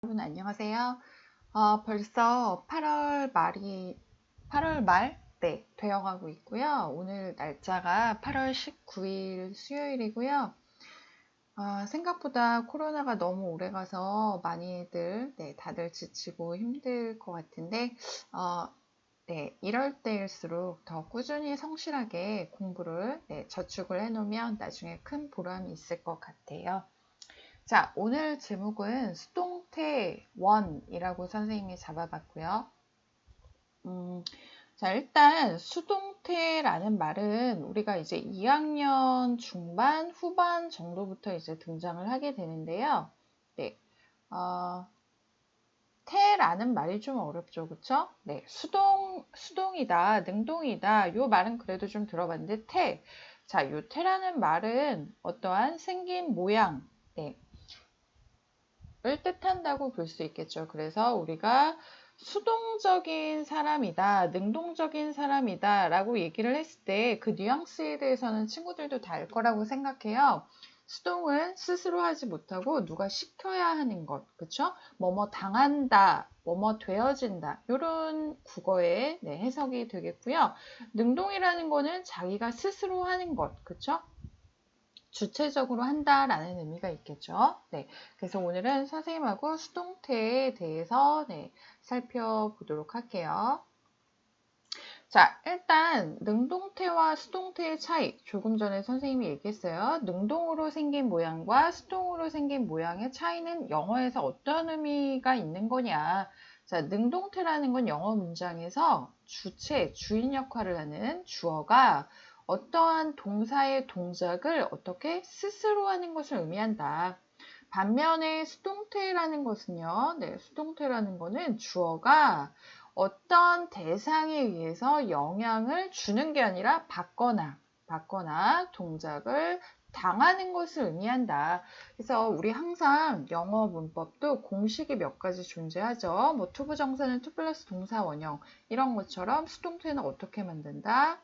여러분 안녕하세요. 벌써 8월 말 되어가고 있고요. 오늘 날짜가 8월 19일 수요일이고요. 생각보다 코로나가 너무 오래 가서 많이들 다들 지치고 힘들 것 같은데 이럴 때일수록 더 꾸준히 성실하게 공부를 저축을 해놓으면 나중에 큰 보람이 있을 것 같아요. 자, 오늘 제목은 수동태원이라고 선생님이 잡아봤고요. 자, 일단 수동태라는 말은 우리가 이제 2학년 중반, 후반 정도부터 이제 등장을 하게 되는데요. 네, 태라는 말이 좀 어렵죠, 그쵸? 네, 수동이다, 능동이다, 요 말은 그래도 좀 들어봤는데 자, 요 태라는 말은 어떠한 생긴 모양, 을 뜻한다고 볼 수 있겠죠. 그래서 우리가 수동적인 사람이다, 능동적인 사람이다 라고 얘기를 했을 때 그 뉘앙스에 대해서는 친구들도 다 알 거라고 생각해요. 수동은 스스로 하지 못하고 누가 시켜야 하는 것, 그쵸? 뭐뭐 당한다, 뭐뭐 되어진다, 이런 국어의 해석이 되겠고요. 능동이라는 거는 자기가 스스로 하는 것, 그쵸? 주체적으로 한다라는 의미가 있겠죠. 네, 그래서 오늘은 선생님하고 수동태에 대해서 살펴보도록 할게요. 자, 일단 능동태와 수동태의 차이, 조금 전에 선생님이 얘기했어요. 능동으로 생긴 모양과 수동으로 생긴 모양의 차이는 영어에서 어떤 의미가 있는 거냐. 자, 능동태라는 건 영어 문장에서 주체, 주인 역할을 하는 주어가 어떠한 동사의 동작을 어떻게 스스로 하는 것을 의미한다. 반면에 수동태라는 것은요, 수동태라는 거는 주어가 어떤 대상에 의해서 영향을 주는 게 아니라 받거나 동작을 당하는 것을 의미한다. 그래서 우리 항상 영어 문법도 공식이 몇 가지 존재하죠. 뭐 투부정사는 투 플러스 동사 원형 이런 것처럼 수동태는 어떻게 만든다?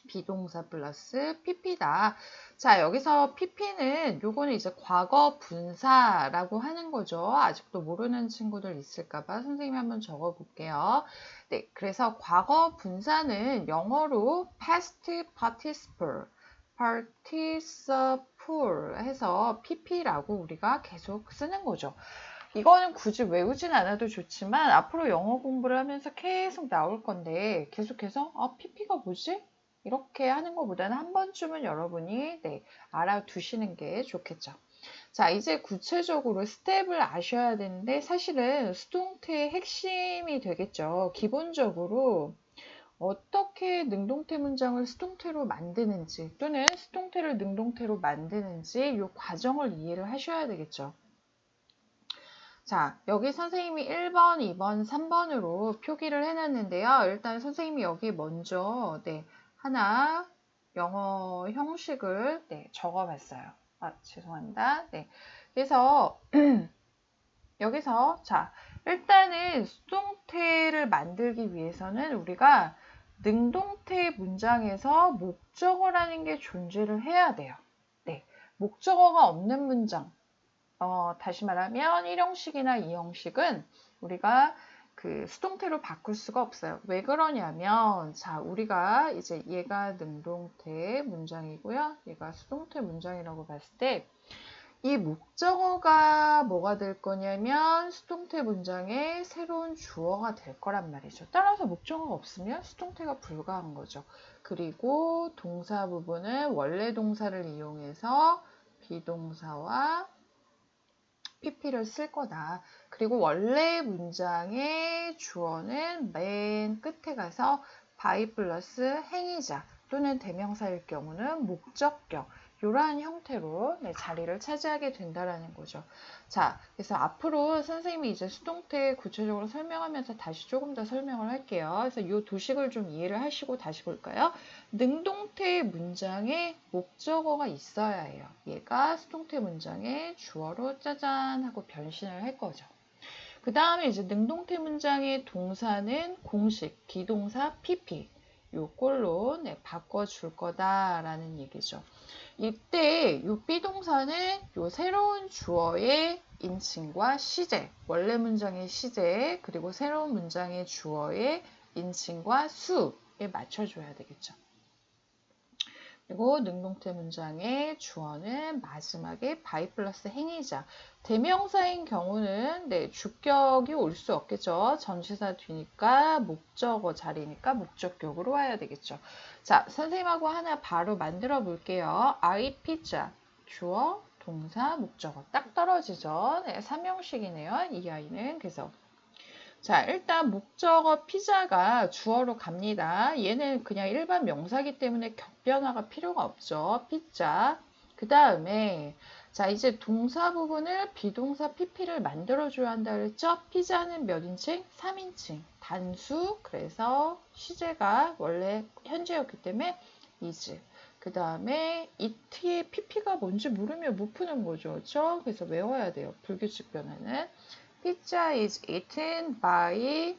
비동사 플러스 pp다. 자, 여기서 pp는 요거는 이제 과거 분사라고 하는 거죠. 아직도 모르는 친구들 있을까봐 선생님이 한번 적어 볼게요. 네, 그래서 과거 분사는 영어로 past participle 해서 pp라고 우리가 계속 쓰는 거죠. 이거는 굳이 외우진 않아도 좋지만 앞으로 영어 공부를 하면서 계속 나올 건데 계속해서 pp가 뭐지? 이렇게 하는 것보다는 한 번쯤은 여러분이 알아두시는 게 좋겠죠. 자, 이제 구체적으로 스텝을 아셔야 되는데 사실은 수동태의 핵심이 되겠죠. 기본적으로 어떻게 능동태 문장을 수동태로 만드는지 또는 수동태를 능동태로 만드는지 이 과정을 이해를 하셔야 되겠죠. 자, 여기 선생님이 1번, 2번, 3번으로 표기를 해놨는데요. 일단 선생님이 여기 먼저 하나 영어 형식을 적어봤어요. 죄송합니다. 그래서 여기서 자, 일단은 수동태를 만들기 위해서는 우리가 능동태 문장에서 목적어라는 게 존재를 해야 돼요. 목적어가 없는 문장, 다시 말하면 1형식이나 2형식은 우리가 그 수동태로 바꿀 수가 없어요. 왜 그러냐면, 자, 우리가 이제 얘가 능동태 문장이고요. 얘가 수동태 문장이라고 봤을 때, 이 목적어가 뭐가 될 거냐면, 수동태 문장의 새로운 주어가 될 거란 말이죠. 따라서 목적어가 없으면 수동태가 불가한 거죠. 그리고 동사 부분은 원래 동사를 이용해서 비동사와 pp를 쓸 거다. 그리고 원래 문장의 주어는 맨 끝에 가서 by 플러스 행위자 또는 대명사일 경우는 목적격 이러한 형태로 자리를 차지하게 된다라는 거죠. 자, 그래서 앞으로 선생님이 이제 수동태 구체적으로 설명하면서 다시 조금 더 설명을 할게요. 그래서 이 도식을 좀 이해를 하시고 다시 볼까요? 능동태 문장에 목적어가 있어야 해요. 얘가 수동태 문장의 주어로 짜잔 하고 변신을 할 거죠. 그 다음에 이제 능동태 문장의 동사는 공식, 비동사 pp 요꼴로 바꿔줄 거다라는 얘기죠. 이때 요 비동사는 요 새로운 주어의 인칭과 시제, 원래 문장의 시제, 그리고 새로운 문장의 주어의 인칭과 수에 맞춰줘야 되겠죠. 그리고 능동태 문장의 주어는 마지막에 by 플러스 행위자. 대명사인 경우는 주격이 올 수 없겠죠. 전치사 뒤니까 목적어 자리니까 목적격으로 와야 되겠죠. 자, 선생님하고 하나 바로 만들어 볼게요. I pizza. 주어, 동사, 목적어. 딱 떨어지죠. 네, 3형식이네요. 이 아이는. 그래서 자, 일단 목적어 피자가 주어로 갑니다. 얘는 그냥 일반 명사기 때문에 격변화가 필요가 없죠. 피자. 그 다음에 자, 이제 동사 부분을 비동사 PP를 만들어줘야 한다 그랬죠? 피자는 몇 인칭? 3인칭. 단수. 그래서 시제가 원래 현재였기 때문에 is. 그 다음에 it의 PP가 뭔지 모르면 못 푸는 거죠. 그렇죠? 그래서 외워야 돼요. 불규칙 변화는. Pizza is eaten by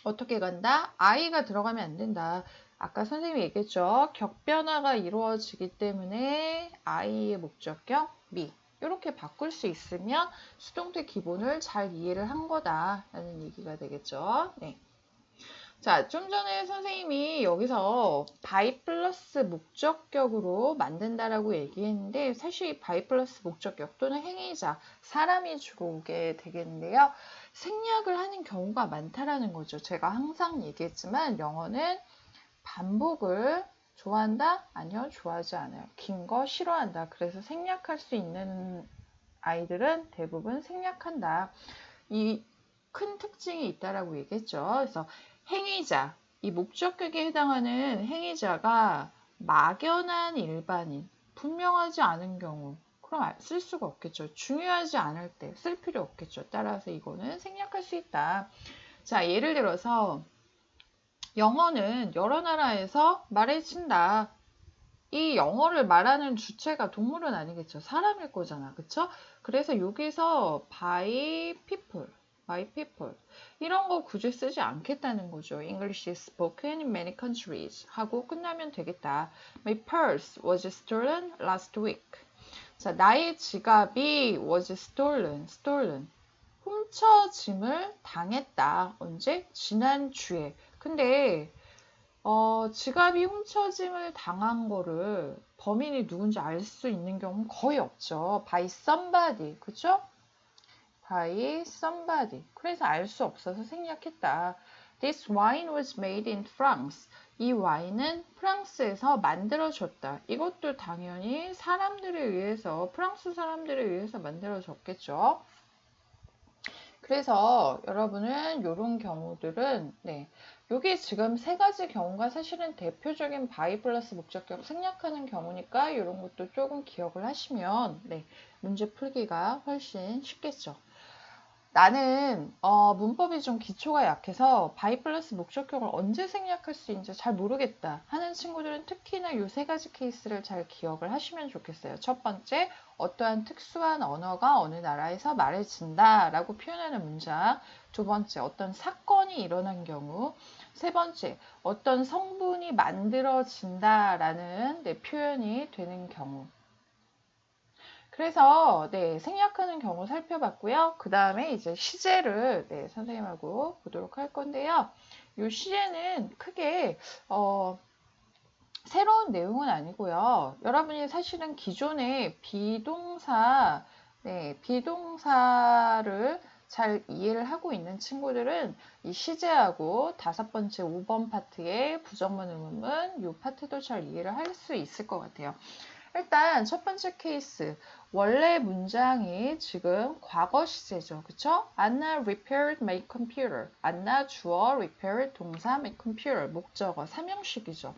어떻게 간다? I가 들어가면 안 된다. 아까 선생님이 얘기했죠. 격변화가 이루어지기 때문에 I의 목적격 me 이렇게 바꿀 수 있으면 수동태 기본을 잘 이해를 한 거다라는 얘기가 되겠죠. 네. 자, 좀 전에 선생님이 여기서 by 플러스 목적격으로 만든다라고 얘기했는데 사실 by 플러스 목적격 또는 행위자, 사람이 주로 오게 되겠는데요. 생략을 하는 경우가 많다라는 거죠. 제가 항상 얘기했지만 영어는 반복을 좋아한다? 아니요, 좋아하지 않아요. 긴 거 싫어한다. 그래서 생략할 수 있는 아이들은 대부분 생략한다. 이 큰 특징이 있다라고 얘기했죠. 그래서 행위자, 이 목적격에 해당하는 행위자가 막연한 일반인, 분명하지 않은 경우, 그럼 쓸 수가 없겠죠. 중요하지 않을 때 쓸 필요 없겠죠. 따라서 이거는 생략할 수 있다. 자, 예를 들어서 영어는 여러 나라에서 말해진다. 이 영어를 말하는 주체가 동물은 아니겠죠. 사람일 거잖아. 그쵸? 그래서 여기서 by people 이런 거 굳이 쓰지 않겠다는 거죠. English is spoken in many countries 하고 끝나면 되겠다. My purse was stolen last week. 자, 나의 지갑이 was stolen. 훔쳐짐을 당했다. 언제? 지난주에. 근데 지갑이 훔쳐짐을 당한 거를 범인이 누군지 알 수 있는 경우는 거의 없죠. by somebody. 그쵸? by somebody. 그래서 알 수 없어서 생략했다. This wine was made in France. 이 와인은 프랑스에서 만들어졌다. 이것도 당연히 사람들에 의해서, 프랑스 사람들에 의해서 만들어졌겠죠. 그래서 여러분은 이런 경우들은 여기 지금 세 가지 경우가 사실은 대표적인 by 플러스 목적격 생략하는 경우니까 이런 것도 조금 기억을 하시면 문제 풀기가 훨씬 쉽겠죠. 나는 문법이 좀 기초가 약해서 by 플러스 목적격을 언제 생략할 수 있는지 잘 모르겠다 하는 친구들은 특히나 이 세 가지 케이스를 잘 기억을 하시면 좋겠어요. 첫 번째, 어떠한 특수한 언어가 어느 나라에서 말해진다 라고 표현하는 문장. 두 번째, 어떤 사건이 일어난 경우. 세 번째, 어떤 성분이 만들어진다 라는 표현이 되는 경우. 그래서 생략하는 경우 살펴봤고요. 그 다음에 이제 시제를 선생님하고 보도록 할 건데요. 이 시제는 크게 새로운 내용은 아니고요. 여러분이 사실은 기존의 비동사를 잘 이해를 하고 있는 친구들은 이 시제하고 다섯 번째 5번 파트의 부정문 의문문 이 파트도 잘 이해를 할 수 있을 것 같아요. 일단 첫 번째 케이스, 원래 문장이 지금 과거 시제죠. 그쵸? Anna repaired my computer. Anna 주어, repaired 동사, my computer 목적어, 3형식이죠.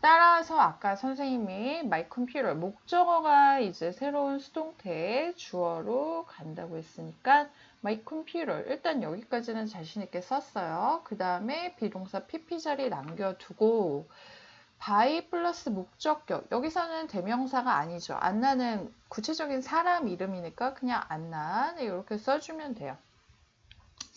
따라서 아까 선생님이 my computer 목적어가 이제 새로운 수동태 주어로 간다고 했으니까 my computer 일단 여기까지는 자신 있게 썼어요. 그 다음에 비동사 pp 자리 남겨두고 by 플러스 목적격. 여기서는 대명사가 아니죠. 안나는 구체적인 사람 이름이니까 그냥 안나 이렇게 써주면 돼요.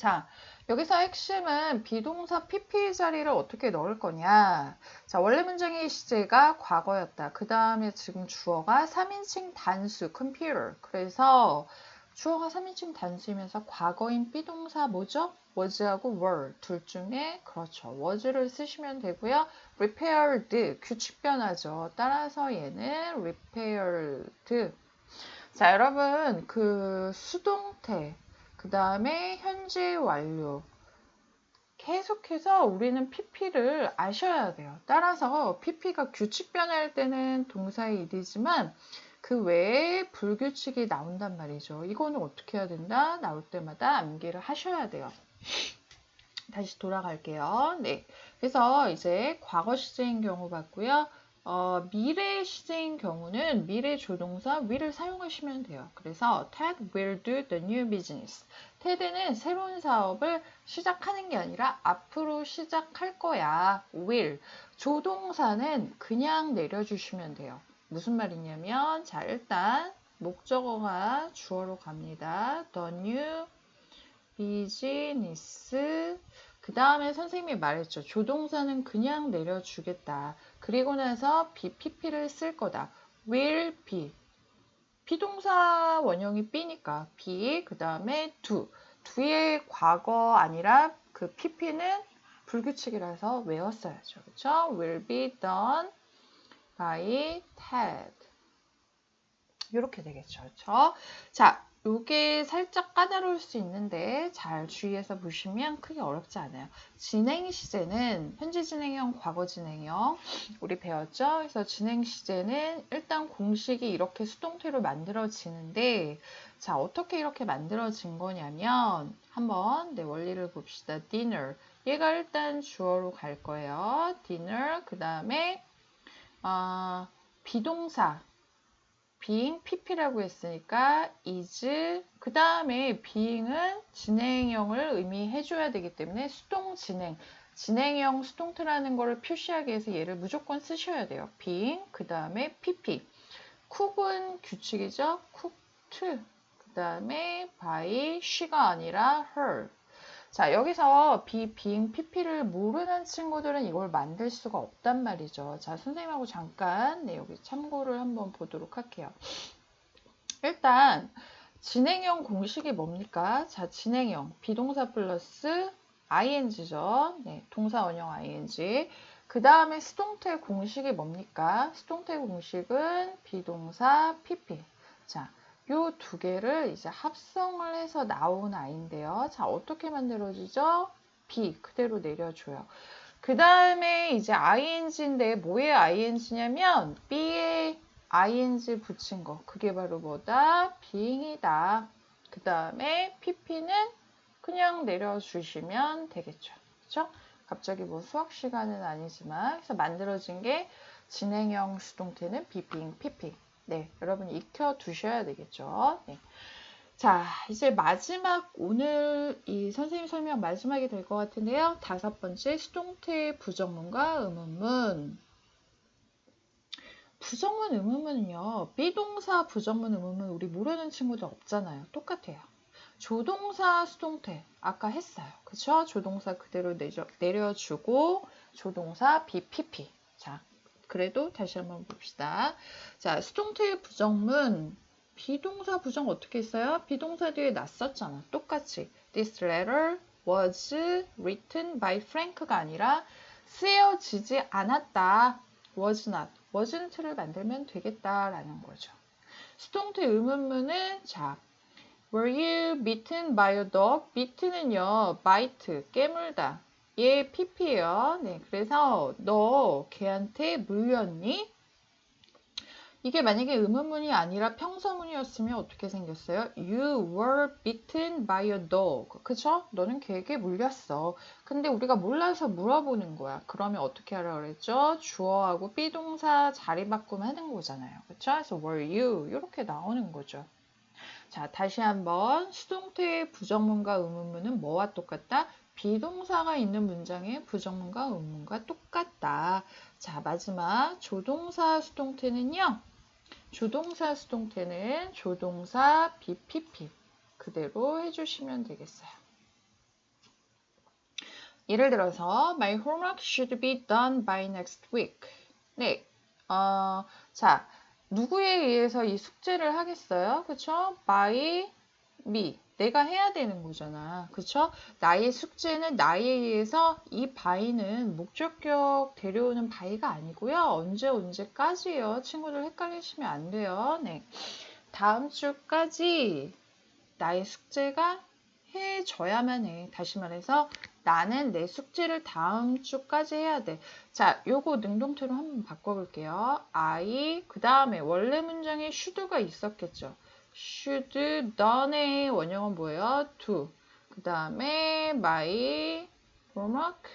자, 여기서 핵심은 비동사 PP 자리를 어떻게 넣을 거냐. 자, 원래 문장의 시제가 과거였다. 그 다음에 지금 주어가 3인칭 단수, computer. 그래서 주어가 3인칭 단수이면서 과거인 비동사 뭐죠? was하고 were 둘 중에 그렇죠. was를 쓰시면 되고요. repaired 규칙 변화죠. 따라서 얘는 repaired. 자, 여러분 그 수동태 그 다음에 현재 완료 계속해서 우리는 PP를 아셔야 돼요. 따라서 PP가 규칙 변화할 때는 동사의 일이지만 그 외에 불규칙이 나온단 말이죠. 이거는 어떻게 해야 된다? 나올 때마다 암기를 하셔야 돼요. 다시 돌아갈게요. 네. 그래서 이제 과거 시제인 경우 봤고요. 미래 시제인 경우는 미래 조동사 will을 사용하시면 돼요. 그래서 Ted will do the new business. 테드는 새로운 사업을 시작하는 게 아니라 앞으로 시작할 거야. will. 조동사는 그냥 내려주시면 돼요. 무슨 말이냐면 자 일단 목적어가 주어로 갑니다. The new business. 그 다음에 선생님이 말했죠. 조동사는 그냥 내려주겠다. 그리고 나서 BPP를 쓸 거다. will be. 비동사 원형이 be니까 be. 그 다음에 do. do의 과거 아니라 그 PP는 불규칙이라서 외웠어야죠. 그렇죠? will be done by Ted. 이렇게 되겠죠. 그렇죠? 자, 요게 살짝 까다로울 수 있는데 잘 주의해서 보시면 크게 어렵지 않아요. 진행 시제는 현재 진행형, 과거 진행형 우리 배웠죠? 그래서 진행 시제는 일단 공식이 이렇게 수동태로 만들어지는데 자, 어떻게 이렇게 만들어진 거냐면 한번 원리를 봅시다. dinner. 얘가 일단 주어로 갈 거예요. dinner. 그 다음에 비동사 being PP라고 했으니까 is 그 다음에 being은 진행형을 의미해 줘야 되기 때문에 수동 진행 진행형 수동태라는 것을 표시하기 위해서 얘를 무조건 쓰셔야 돼요. being 그 다음에 PP cook은 규칙이죠. cooked 그 다음에 by she가 아니라 her. 자, 여기서 being, pp를 모르는 친구들은 이걸 만들 수가 없단 말이죠. 자, 선생님하고 잠깐 여기 참고를 한번 보도록 할게요. 일단 진행형 공식이 뭡니까? 자, 진행형 비동사 플러스 ing죠. 네, 동사 원형 ing. 그 다음에 수동태 공식이 뭡니까? 수동태 공식은 비동사 pp. 자, 요 두 개를 이제 합성을 해서 나온 아이인데요. 자, 어떻게 만들어지죠? be 그대로 내려줘요. 그 다음에 이제 ing인데 뭐의 ing냐면 be에 ing 붙인 거. 그게 바로 뭐다? being이다. 그 다음에 pp는 그냥 내려주시면 되겠죠. 그렇죠? 갑자기 뭐 수학 시간은 아니지만 그래서 만들어진 게 진행형 수동태는 be, being, pp. 네, 여러분 익혀 두셔야 되겠죠. 네. 자, 이제 마지막 오늘 이 선생님 설명 마지막이 될 것 같은데요. 5번째 수동태 부정문과 의문문. 부정문, 의문문은요. 비동사 부정문, 의문문 우리 모르는 친구들 없잖아요. 똑같아요. 조동사, 수동태 아까 했어요. 그쵸? 조동사 그대로 내려주고 조동사 BPP. 자, 그래도 다시 한번 봅시다. 자, 수동태 부정문 비동사 부정 어떻게 했어요? 비동사 뒤에 놨었잖아. 똑같이 This letter was written by Frank가 아니라 쓰여지지 않았다. was not, wasn't를 만들면 되겠다라는 거죠. 수동태 의문문은 자, Were you bitten by a dog? bit는요, bite, 깨물다. 얘 pp예요. 네, 그래서 너 걔한테 물렸니? 이게 만약에 의문문이 아니라 평서문이었으면 어떻게 생겼어요? You were bitten by a dog. 그쵸? 너는 걔에게 물렸어. 근데 우리가 몰라서 물어보는 거야. 그러면 어떻게 하라 그랬죠? 주어하고 비동사 자리 바꾸면 하는 거잖아요. 그쵸? 그래서 were you 이렇게 나오는 거죠. 자, 다시 한번 수동태의 부정문과 의문문은 뭐와 똑같다? 비동사가 있는 문장의 부정문과 의문문과 똑같다. 자, 마지막 조동사 수동태는요. 조동사 수동태는 조동사 BPP 그대로 해주시면 되겠어요. 예를 들어서 My homework should be done by next week. 네, 자, 누구에 의해서 이 숙제를 하겠어요? 그쵸? By me. 내가 해야 되는 거잖아. 그쵸? 나의 숙제는 나에 의해서 이 by는 목적격 데려오는 by가 아니고요. 언제까지요? 친구들 헷갈리시면 안 돼요. 네. 다음 주까지 나의 숙제가 해줘야만 해. 다시 말해서 나는 내 숙제를 다음 주까지 해야 돼. 자, 요거 능동태로 한번 바꿔볼게요. I, 그 다음에 원래 문장에 should가 있었겠죠. should done의 원형은 뭐예요? do. 그 다음에 my homework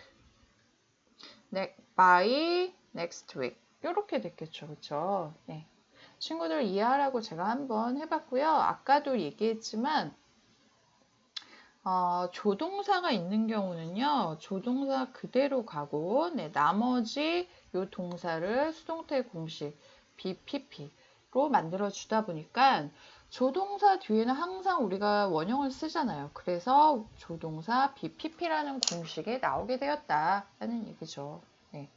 by next week. 요렇게 됐겠죠. 그쵸? 네. 친구들 이해하라고 제가 한번 해봤고요. 아까도 얘기했지만 조동사가 있는 경우는요, 조동사 그대로 가고, 네, 나머지 요 동사를 수동태 공식 BPP로 만들어 주다 보니까 조동사 뒤에는 항상 우리가 원형을 쓰잖아요. 그래서 조동사 BPP라는 공식에 나오게 되었다라는 얘기죠. 네.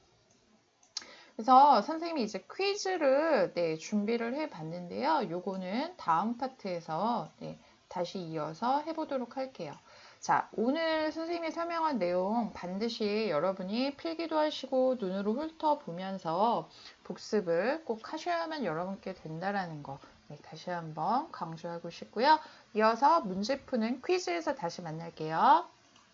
그래서 선생님이 이제 퀴즈를 준비를 해 봤는데요. 요거는 다음 파트에서 다시 이어서 해보도록 할게요. 자, 오늘 선생님이 설명한 내용 반드시 여러분이 필기도 하시고 눈으로 훑어보면서 복습을 꼭 하셔야만 여러분께 된다라는 거 다시 한번 강조하고 싶고요. 이어서 문제 푸는 퀴즈에서 다시 만날게요.